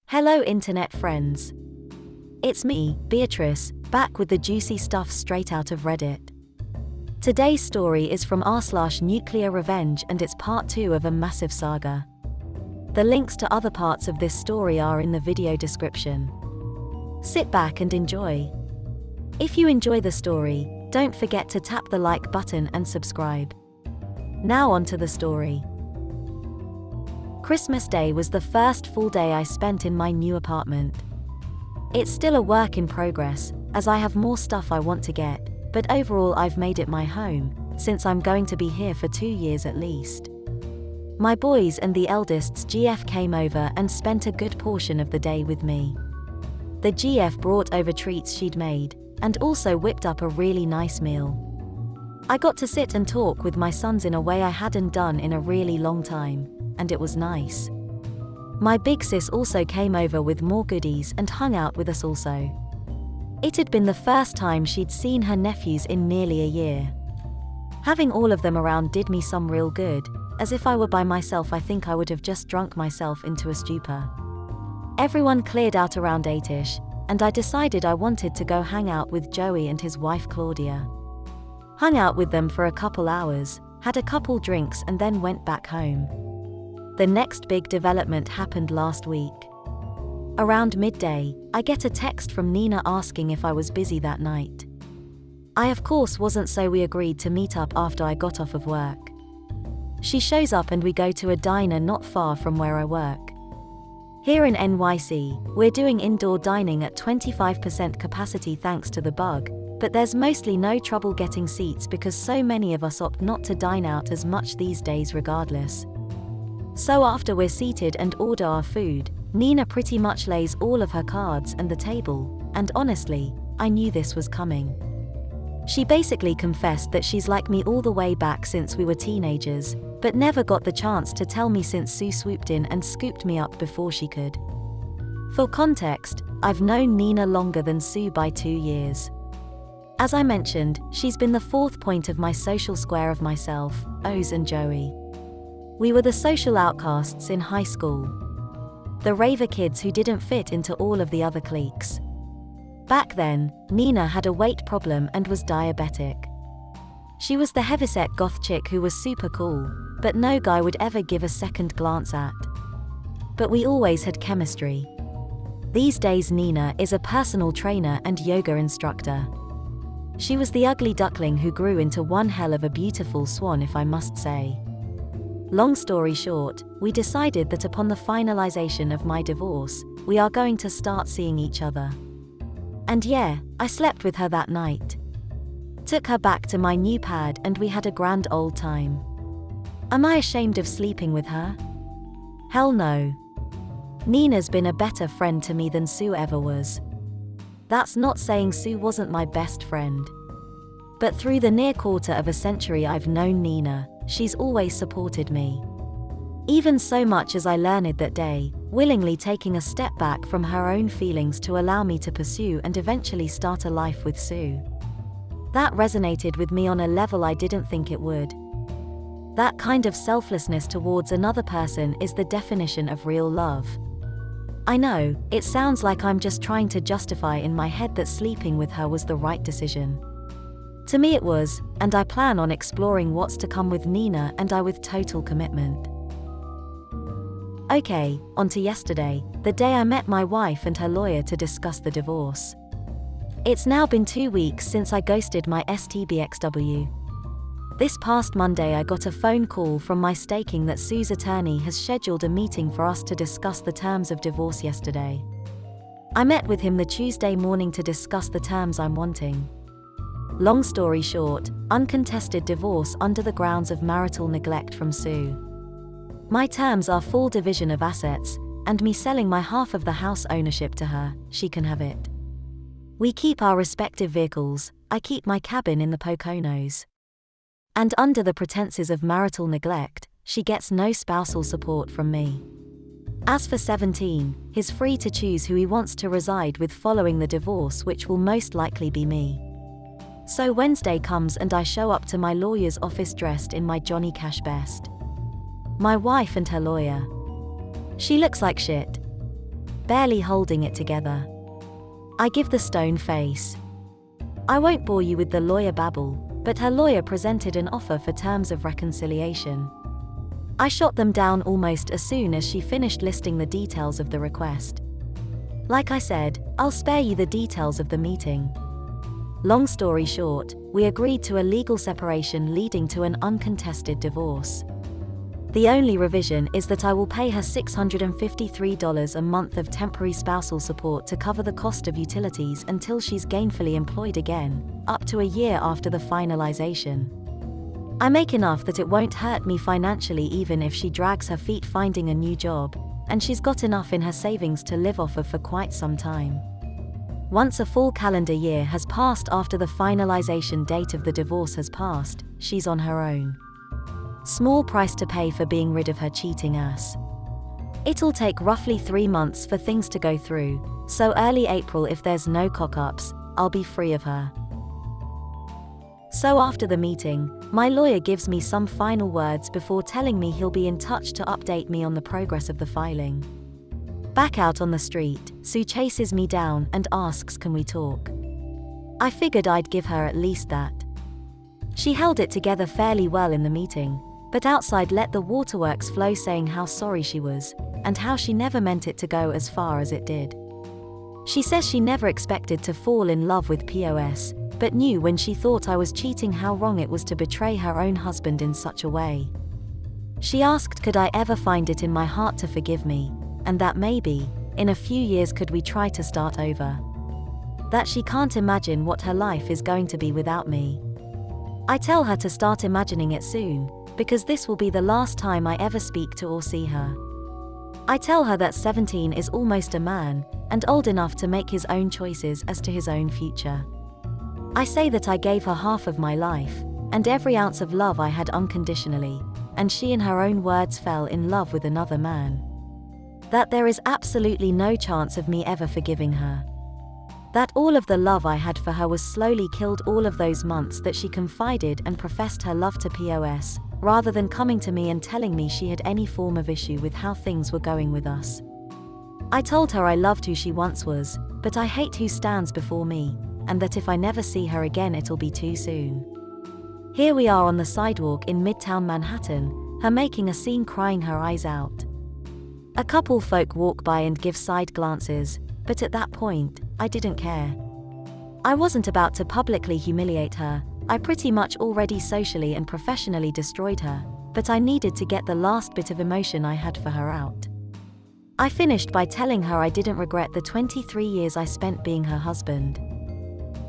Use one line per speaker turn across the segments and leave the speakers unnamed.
Hello internet friends. It's me, Beatrice, back with the juicy stuff straight out of Reddit. Today's story is from r/nuclear revenge and it's part 2 of a massive saga. The links to other parts of this story are in the video description. Sit back and enjoy. If you enjoy the story, don't forget to tap the like button and subscribe. Now on to the story. Christmas Day was the first full day I spent in my new apartment. It's still a work in progress, as I have more stuff I want to get, but overall I've made it my home, since I'm going to be here for 2 years at least. My boys and the eldest's GF came over and spent a good portion of the day with me. The GF brought over treats she'd made, and also whipped up a really nice meal. I got to sit and talk with my sons in a way I hadn't done in a really long time, and it was nice. My big sis also came over with more goodies and hung out with us also. It had been the first time she'd seen her nephews in nearly a year. Having all of them around did me some real good, as if I were by myself I think I would have just drunk myself into a stupor. Everyone cleared out around 8ish, and I decided I wanted to go hang out with Joey and his wife Claudia. Hung out with them for a couple hours, had a couple drinks and then went back home. The next big development happened last week. Around midday, I get a text from Nina asking if I was busy that night. I of course wasn't, so we agreed to meet up after I got off of work. She shows up and we go to a diner not far from where I work. Here in NYC, we're doing indoor dining at 25% capacity thanks to the bug, but there's mostly no trouble getting seats because so many of us opt not to dine out as much these days regardless. So after we're seated and order our food, Nina pretty much lays all of her cards on the table, and honestly, I knew this was coming. She basically confessed that she's like me all the way back since we were teenagers, but never got the chance to tell me since Sue swooped in and scooped me up before she could. For context, I've known Nina longer than Sue by 2 years. As I mentioned, she's been the fourth point of my social square of myself, Oz and Joey. We were the social outcasts in high school. The raver kids who didn't fit into all of the other cliques. Back then, Nina had a weight problem and was diabetic. She was the heavyset goth chick who was super cool, but no guy would ever give a second glance at. But we always had chemistry. These days Nina is a personal trainer and yoga instructor. She was the ugly duckling who grew into one hell of a beautiful swan, if I must say. Long story short, we decided that upon the finalization of my divorce, we are going to start seeing each other. And yeah, I slept with her that night. Took her back to my new pad and we had a grand old time. Am I ashamed of sleeping with her? Hell no. Nina's been a better friend to me than Sue ever was. That's not saying Sue wasn't my best friend. But through the near quarter of a century I've known Nina, she's always supported me. Even so much as I learned that day, willingly taking a step back from her own feelings to allow me to pursue and eventually start a life with Sue. That resonated with me on a level I didn't think it would. That kind of selflessness towards another person is the definition of real love. I know, it sounds like I'm just trying to justify in my head that sleeping with her was the right decision. To me it was, and I plan on exploring what's to come with Nina and I with total commitment. Okay, on to yesterday, the day I met my wife and her lawyer to discuss the divorce. It's now been 2 weeks since I ghosted my STBXW. This past Monday I got a phone call from my staking that Sue's attorney has scheduled a meeting for us to discuss the terms of divorce yesterday. I met with him the Tuesday morning to discuss the terms I'm wanting. Long story short, uncontested divorce under the grounds of marital neglect from Sue. My terms are full division of assets, and me selling my half of the house ownership to her. She can have it. We keep our respective vehicles, I keep my cabin in the Poconos. And under the pretenses of marital neglect, she gets no spousal support from me. As for 17, he's free to choose who he wants to reside with following the divorce, which will most likely be me. So Wednesday comes and I show up to my lawyer's office dressed in my Johnny Cash best. My wife and her lawyer. She looks like shit. barely holding it together. I give the stone face. I won't bore you with the lawyer babble, but her lawyer presented an offer for terms of reconciliation. I shot them down almost as soon as she finished listing the details of the request. Like I said, I'll spare you the details of the meeting. Long story short, we agreed to a legal separation leading to an uncontested divorce. The only revision is that I will pay her $653 a month of temporary spousal support to cover the cost of utilities until she's gainfully employed again, up to a year after the finalization. I make enough that it won't hurt me financially even if she drags her feet finding a new job, and she's got enough in her savings to live off of for quite some time. Once a full calendar year has passed after the finalization date of the divorce has passed, she's on her own. Small price to pay for being rid of her cheating ass. It'll take roughly 3 months for things to go through, so early April if there's no cock-ups, I'll be free of her. So after the meeting, my lawyer gives me some final words before telling me he'll be in touch to update me on the progress of the filing. Back out on the street, Sue chases me down and asks, can we talk? I figured I'd give her at least that. She held it together fairly well in the meeting, but outside let the waterworks flow saying how sorry she was, and how she never meant it to go as far as it did. She says she never expected to fall in love with POS, but knew when she thought I was cheating how wrong it was to betray her own husband in such a way. She asked could I ever find it in my heart to forgive me, and that maybe, in a few years could we try to start over. That she can't imagine what her life is going to be without me. I tell her to start imagining it soon, because this will be the last time I ever speak to or see her. I tell her that 17 is almost a man, and old enough to make his own choices as to his own future. I say that I gave her half of my life, and every ounce of love I had unconditionally, and she in her own words fell in love with another man. That there is absolutely no chance of me ever forgiving her. That all of the love I had for her was slowly killed all of those months that she confided and professed her love to POS, rather than coming to me and telling me she had any form of issue with how things were going with us. I told her I loved who she once was, but I hate who stands before me, and that if I never see her again it'll be too soon. Here we are on the sidewalk in Midtown Manhattan, her making a scene crying her eyes out. A couple folk walk by and give side glances, but at that point, I didn't care. I wasn't about to publicly humiliate her, I pretty much already socially and professionally destroyed her, but I needed to get the last bit of emotion I had for her out. I finished by telling her I didn't regret the 23 years I spent being her husband.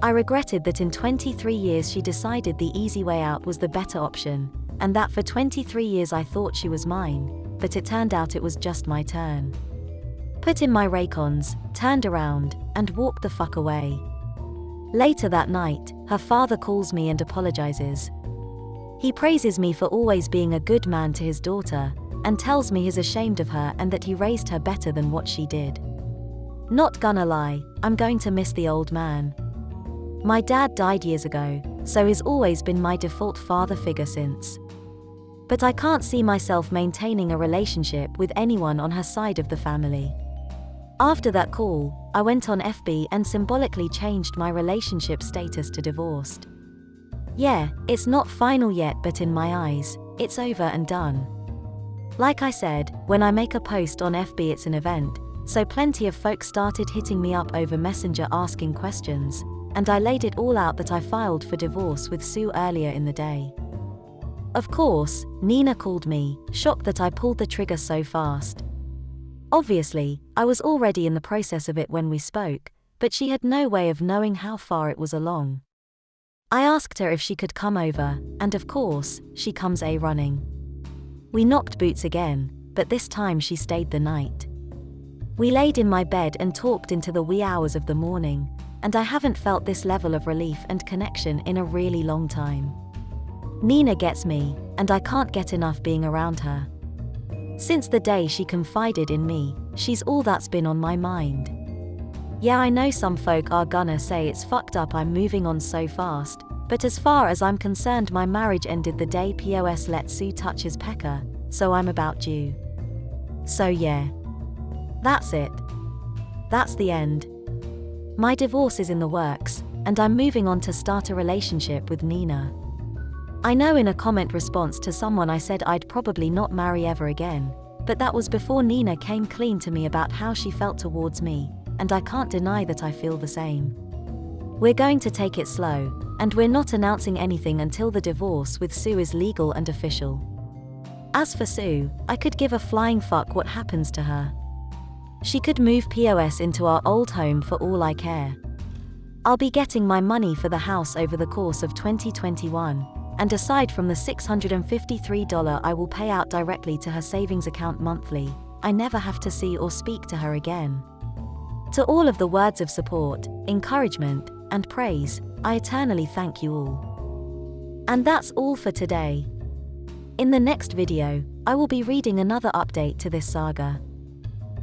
I regretted that in 23 years she decided the easy way out was the better option, and that for 23 years I thought she was mine, but it turned out it was just my turn. Put in my Raycons, turned around, and walked the fuck away. Later that night, her father calls me and apologizes. He praises me for always being a good man to his daughter, and tells me he's ashamed of her and that he raised her better than what she did. Not gonna lie, I'm going to miss the old man. My dad died years ago, so he's always been my default father figure since. But I can't see myself maintaining a relationship with anyone on her side of the family. After that call, I went on FB and symbolically changed my relationship status to divorced. Yeah, it's not final yet, but in my eyes, it's over and done. Like I said, when I make a post on FB it's an event, so plenty of folks started hitting me up over Messenger asking questions, and I laid it all out that I filed for divorce with Sue earlier in the day. Of course, Nina called me, shocked that I pulled the trigger so fast. Obviously, I was already in the process of it when we spoke, but she had no way of knowing how far it was along. I asked her if she could come over, and of course, she comes running. We knocked boots again, but this time she stayed the night. We laid in my bed and talked into the wee hours of the morning, and I haven't felt this level of relief and connection in a really long time. Nina gets me, and I can't get enough being around her. Since the day she confided in me, she's all that's been on my mind. Yeah, I know some folk are gonna say it's fucked up I'm moving on so fast, but as far as I'm concerned my marriage ended the day POS let Sue touch his pecker, so I'm about due. So yeah. That's it. That's the end. My divorce is in the works, and I'm moving on to start a relationship with Nina. I know in a comment response to someone I said I'd probably not marry ever again, but that was before Nina came clean to me about how she felt towards me, and I can't deny that I feel the same. We're going to take it slow, and we're not announcing anything until the divorce with Sue is legal and official. As for Sue, I could give a flying fuck what happens to her. She could move POS into our old home for all I care. I'll be getting my money for the house over the course of 2021, and aside from the $653 I will pay out directly to her savings account monthly, I never have to see or speak to her again. To all of the words of support, encouragement, and praise, I eternally thank you all. And that's all for today. In the next video, I will be reading another update to this saga.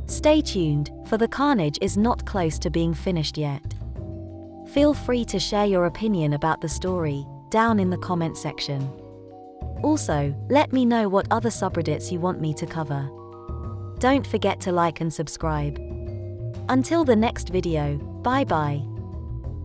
Stay tuned, for the carnage is not close to being finished yet. Feel free to share your opinion about the story down in the comment section. Also, let me know what other subreddits you want me to cover. Don't forget to like and subscribe. Until the next video, bye bye.